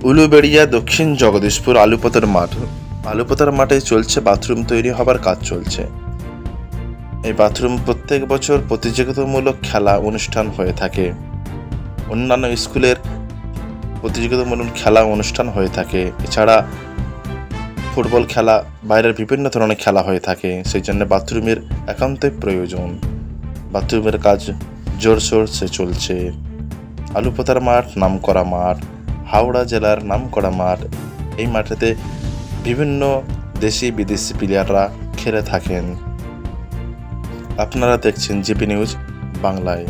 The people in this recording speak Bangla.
উলুবেড়িয়া দক্ষিণ জগদীশপুর আলুপোতার মাঠ। আলুপোতার মাঠে চলছে বাথরুম তৈরি হবার কাজ চলছে। এই বাথরুম প্রত্যেক বছর প্রতিযোগিতামূলক খেলা অনুষ্ঠান হয়ে থাকে। অন্যান্য স্কুলের প্রতিযোগিতামূলক খেলা অনুষ্ঠান হয়ে থাকে। এছাড়া ফুটবল খেলা, বাইরের বিভিন্ন ধরনের খেলা হয়ে থাকে। সেই জন্য বাথরুমের একান্তই প্রয়োজন। বাথরুমের কাজ জোরশোরসে চলছে। আলুপোতার মাঠ নামকরা মাঠ, হাওড়া জেলার নামকরা মাঠ। এই মাঠেতে বিভিন্ন দেশি বিদেশি প্লেয়াররা খেলে থাকেন। আপনারা দেখছেন জিপি নিউজ বাংলায়।